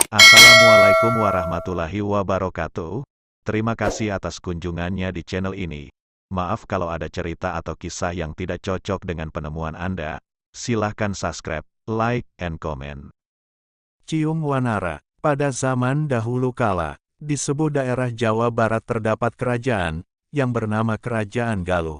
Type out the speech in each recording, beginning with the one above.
Assalamualaikum warahmatullahi wabarakatuh. Terima kasih atas kunjungannya di channel ini. Maaf kalau ada cerita atau kisah yang tidak cocok dengan penemuan Anda. Silahkan subscribe, like, and comment. Ciung Wanara. Pada zaman dahulu kala, di sebuah daerah Jawa Barat terdapat kerajaan, yang bernama Kerajaan Galuh.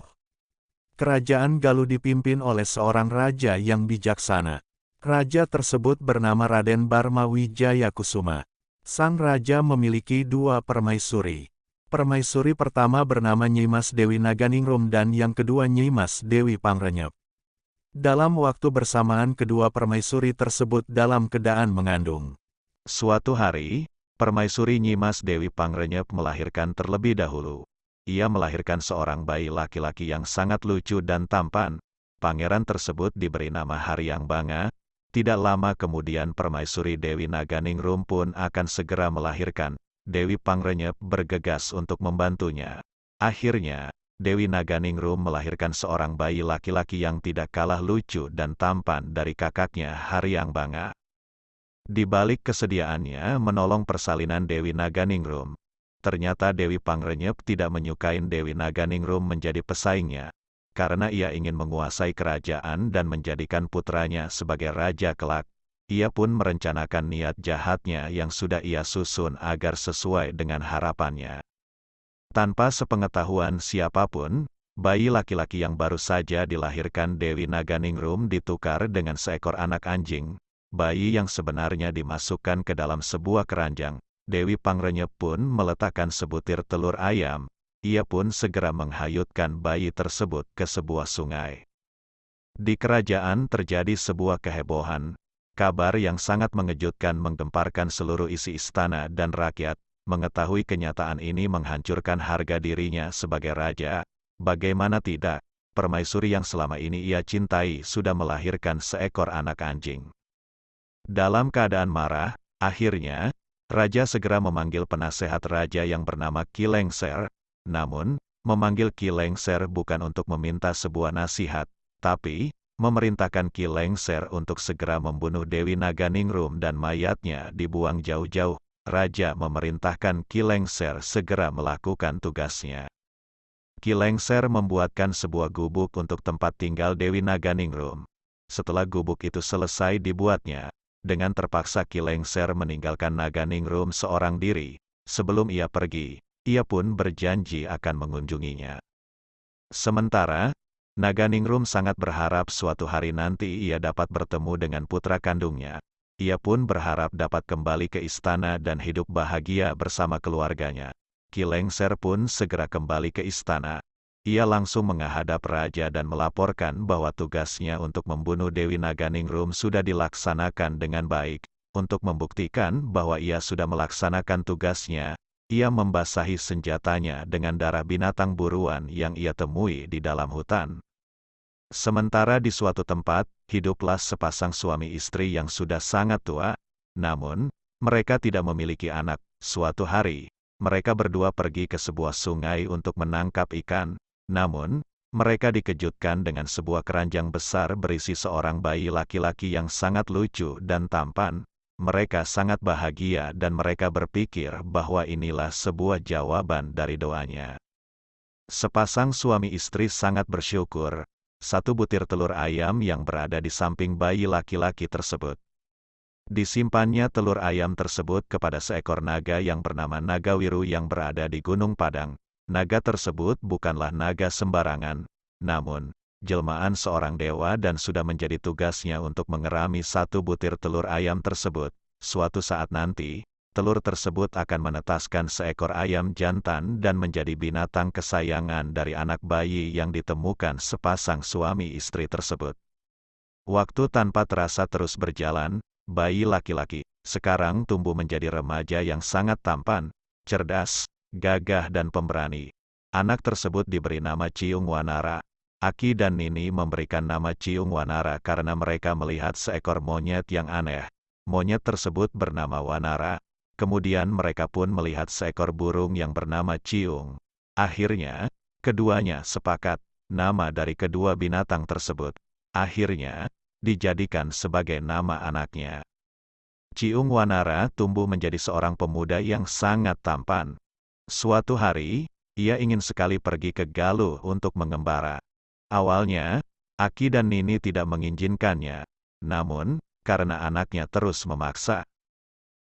Kerajaan Galuh dipimpin oleh seorang raja yang bijaksana. Raja tersebut bernama Raden Barma Wijaya Kusuma. Sang raja memiliki dua permaisuri. Permaisuri pertama bernama Nyimas Dewi Naganingrum dan yang kedua Nyimas Dewi Pangrenyep. Dalam waktu bersamaan kedua permaisuri tersebut dalam keadaan mengandung. Suatu hari, permaisuri Nyimas Dewi Pangrenyep melahirkan terlebih dahulu. Ia melahirkan seorang bayi laki-laki yang sangat lucu dan tampan. Pangeran tersebut diberi nama Haryang Banga. Tidak lama kemudian permaisuri Dewi Naganingrum pun akan segera melahirkan. Dewi Pangrenyep bergegas untuk membantunya. Akhirnya, Dewi Naganingrum melahirkan seorang bayi laki-laki yang tidak kalah lucu dan tampan dari kakaknya Haryang Banga. Di balik kesediaannya menolong persalinan Dewi Naganingrum, ternyata Dewi Pangrenyep tidak menyukai Dewi Naganingrum menjadi pesaingnya, karena ia ingin menguasai kerajaan dan menjadikan putranya sebagai raja kelak. Ia pun merencanakan niat jahatnya yang sudah ia susun agar sesuai dengan harapannya. Tanpa sepengetahuan siapapun, bayi laki-laki yang baru saja dilahirkan Dewi Naganingrum ditukar dengan seekor anak anjing. Bayi yang sebenarnya dimasukkan ke dalam sebuah keranjang. Dewi Pangrenyep pun meletakkan sebutir telur ayam. Ia pun segera menghayutkan bayi tersebut ke sebuah sungai. Di kerajaan terjadi sebuah kehebohan. Kabar yang sangat mengejutkan menggemparkan seluruh isi istana dan rakyat. Mengetahui kenyataan ini menghancurkan harga dirinya sebagai raja. Bagaimana tidak, permaisuri yang selama ini ia cintai sudah melahirkan seekor anak anjing. Dalam keadaan marah, akhirnya, raja segera memanggil penasehat raja yang bernama Ki Lengser. Namun, memanggil Ki Lengser bukan untuk meminta sebuah nasihat, tapi memerintahkan Ki Lengser untuk segera membunuh Dewi Naganingrum dan mayatnya dibuang jauh-jauh. Raja memerintahkan Ki Lengser segera melakukan tugasnya. Ki Lengser membuatkan sebuah gubuk untuk tempat tinggal Dewi Naganingrum. Setelah gubuk itu selesai dibuatnya, dengan terpaksa Ki Lengser meninggalkan Naganingrum seorang diri. Sebelum ia pergi, ia pun berjanji akan mengunjunginya. Sementara, Naganingrum sangat berharap suatu hari nanti ia dapat bertemu dengan putra kandungnya. Ia pun berharap dapat kembali ke istana dan hidup bahagia bersama keluarganya. Ki Lengser pun segera kembali ke istana. Ia langsung menghadap raja dan melaporkan bahwa tugasnya untuk membunuh Dewi Naganingrum sudah dilaksanakan dengan baik. Untuk membuktikan bahwa ia sudah melaksanakan tugasnya, ia membasahi senjatanya dengan darah binatang buruan yang ia temui di dalam hutan. Sementara di suatu tempat, hiduplah sepasang suami istri yang sudah sangat tua, namun, mereka tidak memiliki anak. Suatu hari, mereka berdua pergi ke sebuah sungai untuk menangkap ikan, namun, mereka dikejutkan dengan sebuah keranjang besar berisi seorang bayi laki-laki yang sangat lucu dan tampan. Mereka sangat bahagia dan mereka berpikir bahwa inilah sebuah jawaban dari doanya. Sepasang suami istri sangat bersyukur. Satu butir telur ayam yang berada di samping bayi laki-laki tersebut. Disimpannya telur ayam tersebut kepada seekor naga yang bernama Nagawiru yang berada di Gunung Padang. Naga tersebut bukanlah naga sembarangan, namun, jelmaan seorang dewa dan sudah menjadi tugasnya untuk mengerami satu butir telur ayam tersebut. Suatu saat nanti, telur tersebut akan menetaskan seekor ayam jantan dan menjadi binatang kesayangan dari anak bayi yang ditemukan sepasang suami istri tersebut. Waktu tanpa terasa terus berjalan, bayi laki-laki sekarang tumbuh menjadi remaja yang sangat tampan, cerdas, gagah dan pemberani. Anak tersebut diberi nama Ciung Wanara. Aki dan Nini memberikan nama Ciung Wanara karena mereka melihat seekor monyet yang aneh. Monyet tersebut bernama Wanara. Kemudian mereka pun melihat seekor burung yang bernama Ciung. Akhirnya, keduanya sepakat, nama dari kedua binatang tersebut, akhirnya, dijadikan sebagai nama anaknya. Ciung Wanara tumbuh menjadi seorang pemuda yang sangat tampan. Suatu hari, ia ingin sekali pergi ke Galuh untuk mengembara. Awalnya, Aki dan Nini tidak mengizinkannya. Namun, karena anaknya terus memaksa.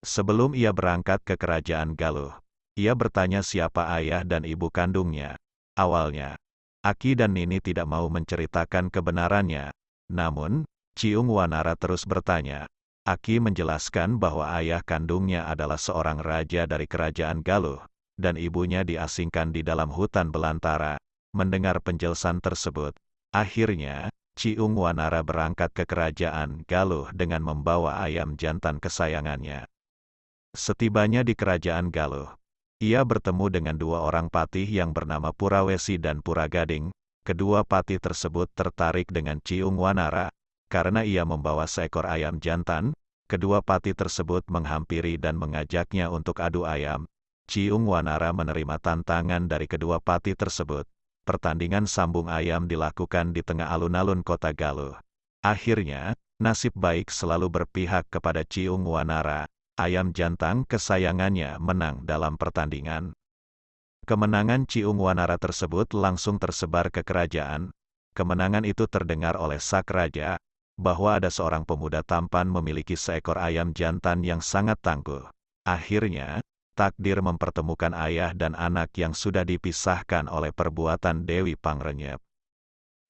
Sebelum ia berangkat ke kerajaan Galuh, ia bertanya siapa ayah dan ibu kandungnya. Awalnya, Aki dan Nini tidak mau menceritakan kebenarannya. Namun, Ciung Wanara terus bertanya. Aki menjelaskan bahwa ayah kandungnya adalah seorang raja dari kerajaan Galuh, dan ibunya diasingkan di dalam hutan belantara. Mendengar penjelasan tersebut, akhirnya, Ciung Wanara berangkat ke kerajaan Galuh dengan membawa ayam jantan kesayangannya. Setibanya di kerajaan Galuh, ia bertemu dengan dua orang patih yang bernama Purawesi dan Puragading. Kedua patih tersebut tertarik dengan Ciung Wanara. Karena ia membawa seekor ayam jantan, kedua patih tersebut menghampiri dan mengajaknya untuk adu ayam. Ciung Wanara menerima tantangan dari kedua patih tersebut. Pertandingan sambung ayam dilakukan di tengah alun-alun kota Galuh. Akhirnya, nasib baik selalu berpihak kepada Ciung Wanara. Ayam jantan kesayangannya menang dalam pertandingan. Kemenangan Ciung Wanara tersebut langsung tersebar ke kerajaan. Kemenangan itu terdengar oleh Sak Raja, bahwa ada seorang pemuda tampan memiliki seekor ayam jantan yang sangat tangguh. Akhirnya, takdir mempertemukan ayah dan anak yang sudah dipisahkan oleh perbuatan Dewi Pangrenyep.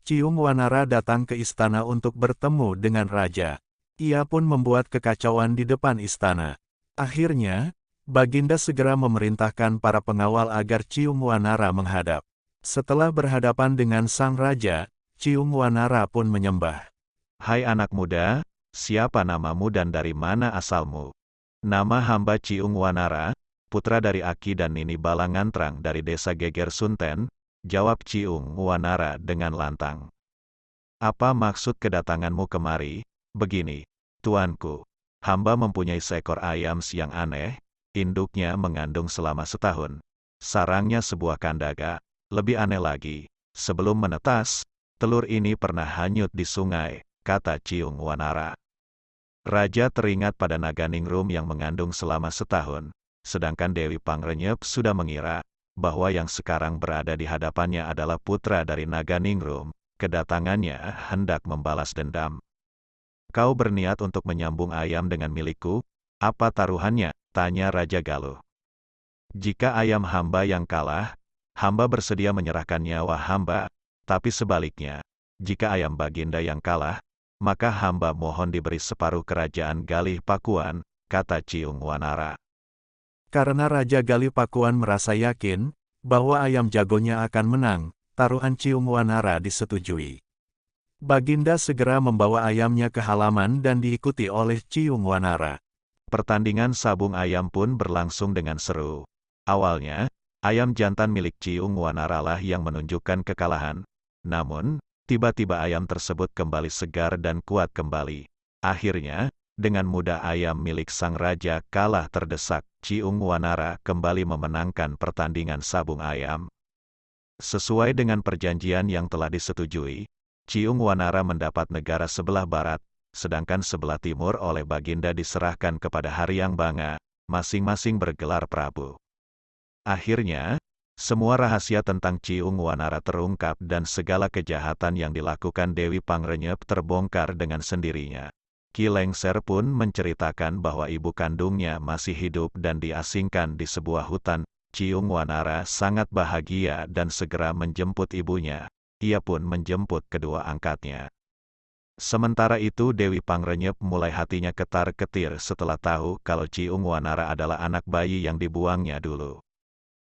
Ciung Wanara datang ke istana untuk bertemu dengan raja. Ia pun membuat kekacauan di depan istana. Akhirnya, Baginda segera memerintahkan para pengawal agar Ciung Wanara menghadap. Setelah berhadapan dengan sang raja, Ciung Wanara pun menyembah. Hai anak muda, siapa namamu dan dari mana asalmu? Nama hamba Ciung Wanara, putra dari Aki dan Nini Balangantrang dari desa Geger Sunten, jawab Ciung Wanara dengan lantang. Apa maksud kedatanganmu kemari? Begini, tuanku, hamba mempunyai seekor ayam yang aneh, induknya mengandung selama setahun. Sarangnya sebuah kandaga, lebih aneh lagi, sebelum menetas, telur ini pernah hanyut di sungai, kata Ciung Wanara. Raja teringat pada Naganingrum yang mengandung selama setahun, sedangkan Dewi Pangrenyep sudah mengira bahwa yang sekarang berada di hadapannya adalah putra dari Naganingrum. Kedatangannya hendak membalas dendam. Kau berniat untuk menyambung ayam dengan milikku? Apa taruhannya? Tanya Raja Galuh. Jika ayam hamba yang kalah, hamba bersedia menyerahkan nyawa hamba, tapi sebaliknya, jika ayam Baginda yang kalah, maka hamba mohon diberi separuh kerajaan Galih Pakuan, kata Ciung Wanara. Karena Raja Galih Pakuan merasa yakin bahwa ayam jagonya akan menang, taruhan Ciung Wanara disetujui. Baginda segera membawa ayamnya ke halaman dan diikuti oleh Ciung Wanara. Pertandingan sabung ayam pun berlangsung dengan seru. Awalnya, ayam jantan milik Ciung Wanara lah yang menunjukkan kekalahan. Namun, tiba-tiba ayam tersebut kembali segar dan kuat kembali. Akhirnya, dengan mudah ayam milik sang raja kalah terdesak. Ciung Wanara kembali memenangkan pertandingan sabung ayam. Sesuai dengan perjanjian yang telah disetujui, Ciung Wanara mendapat negara sebelah barat, sedangkan sebelah timur oleh Baginda diserahkan kepada Haryang Banga, masing-masing bergelar Prabu. Akhirnya, semua rahasia tentang Ciung Wanara terungkap dan segala kejahatan yang dilakukan Dewi Pangrenyep terbongkar dengan sendirinya. Ki Lengser pun menceritakan bahwa ibu kandungnya masih hidup dan diasingkan di sebuah hutan. Ciung Wanara sangat bahagia dan segera menjemput ibunya. Ia pun menjemput kedua angkatnya. Sementara itu Dewi Pangrenyep mulai hatinya ketar-ketir setelah tahu kalau Ciung Wanara adalah anak bayi yang dibuangnya dulu.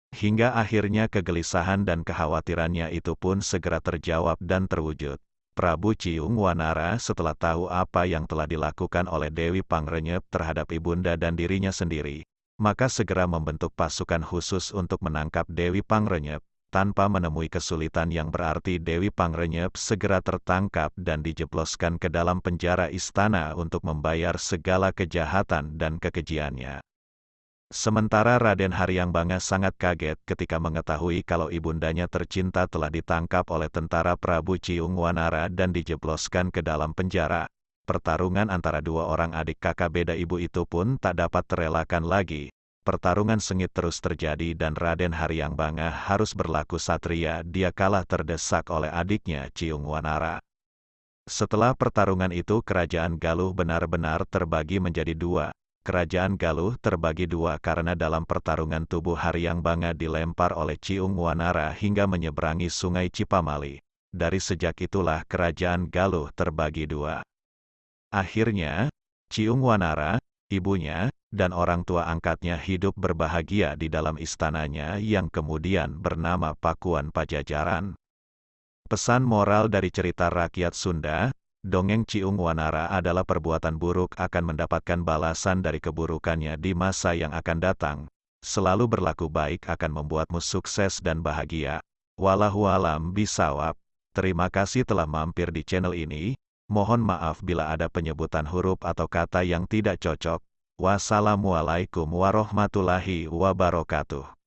Hingga akhirnya kegelisahan dan kekhawatirannya itu pun segera terjawab dan terwujud. Prabu Ciung Wanara setelah tahu apa yang telah dilakukan oleh Dewi Pangrenyep terhadap ibunda dan dirinya sendiri, maka segera membentuk pasukan khusus untuk menangkap Dewi Pangrenyep. Tanpa menemui kesulitan yang berarti Dewi Pangrenyep segera tertangkap dan dijebloskan ke dalam penjara istana untuk membayar segala kejahatan dan kekejiannya. Sementara Raden Haryang Banga sangat kaget ketika mengetahui kalau ibundanya tercinta telah ditangkap oleh tentara Prabu Ciung Wanara dan dijebloskan ke dalam penjara. Pertarungan antara dua orang adik kakak beda ibu itu pun tak dapat terelakkan lagi. Pertarungan sengit terus terjadi dan Raden Haryangbanga harus berlaku satria. Dia kalah terdesak oleh adiknya Ciung Wanara. Setelah pertarungan itu Kerajaan Galuh benar-benar terbagi menjadi dua. Kerajaan Galuh terbagi dua karena dalam pertarungan tubuh Haryangbanga dilempar oleh Ciung Wanara hingga menyeberangi sungai Cipamali. Dari sejak itulah Kerajaan Galuh terbagi dua. Akhirnya, Ciung Wanara, ibunya, dan orang tua angkatnya hidup berbahagia di dalam istananya yang kemudian bernama Pakuan Pajajaran. Pesan moral dari cerita rakyat Sunda, dongeng Ciung Wanara adalah perbuatan buruk akan mendapatkan balasan dari keburukannya di masa yang akan datang. Selalu berlaku baik akan membuatmu sukses dan bahagia. Wallahu a'lam bishawab. Terima kasih telah mampir di channel ini. Mohon maaf bila ada penyebutan huruf atau kata yang tidak cocok. Wassalamualaikum warahmatullahi wabarakatuh.